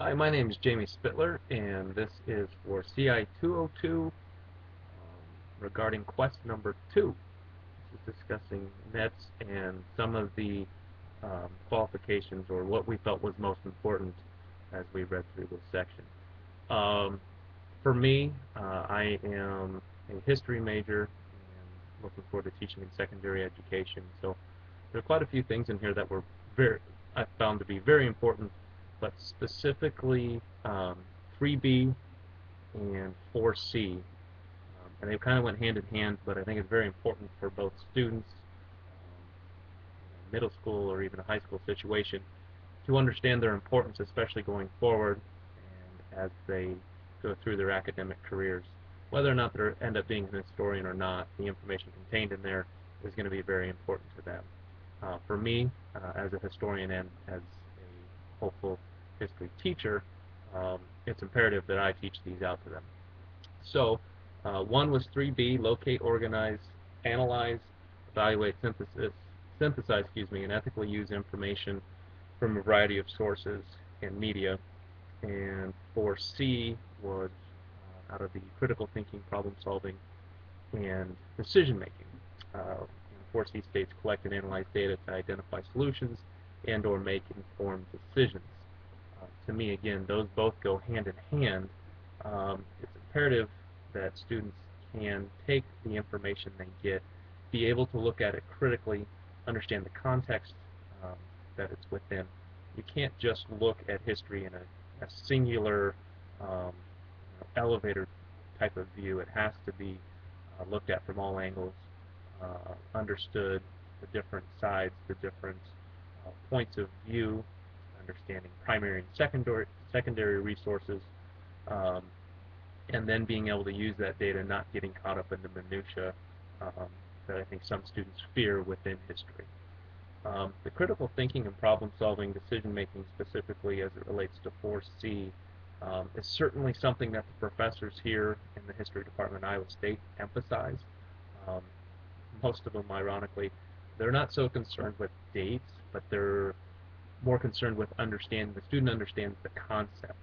Hi, my name is Jamie Spittler, and this is for CI 202 regarding quest number 2. This is discussing NETs and some of the qualifications or what we felt was most important as we read through this section. Um, for me, I am a history major and looking forward to teaching in secondary education. So there are quite a few things in here that were very, I found to be very important, but specifically 3B and 4C. And they kind of went hand in hand, but I think it's very important for both students, middle school or even a high school situation, to understand their importance, especially going forward and as they go through their academic careers. Whether or not they end up being an historian or not, the information contained in there is going to be very important to them. For me, as a historian and as a hopeful history teacher, it's imperative that I teach these out to them. So, one was 3B: locate, organize, analyze, evaluate, synthesize, and ethically use information from a variety of sources and media. And 4C was out of the critical thinking, problem solving, and decision making. Uh, 4C states collect and analyze data to identify solutions and or make informed decisions. To me, again, those both go hand in hand. It's imperative that students can take the information they get, be able to look at it critically, understand the context um, that it's within. You can't just look at history in a singular elevator type of view. It has to be looked at from all angles, understood the different sides, the different points of view, understanding primary and secondary resources, um, and then being able to use that data, not getting caught up in the minutia that I think some students fear within history. The critical thinking and problem solving, decision making specifically as it relates to 4C, is certainly something that the professors here in the history department at Iowa State emphasize. Um, Most of them, ironically, they're not so concerned with dates, but they're more concerned with understanding, the student understands the concept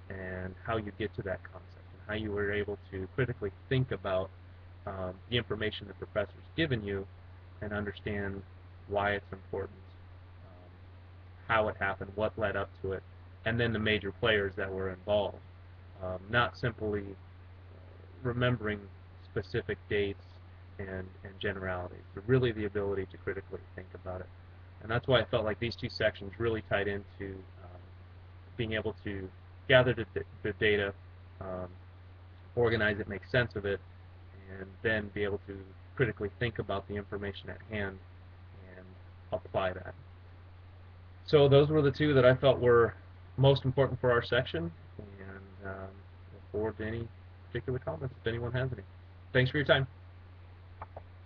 and how you get to that concept and how you were able to critically think about the information the professor's given you and understand why it's important, how it happened, what led up to it, and then the major players that were involved. Not simply remembering specific dates and generalities, but really the ability to critically think about it. And that's why I felt like these two sections really tied into being able to gather the data, um, organize it, make sense of it, and then be able to critically think about the information at hand and apply that. So those were the two that I felt were most important for our section, and look forward to any particular comments if anyone has any. Thanks for your time.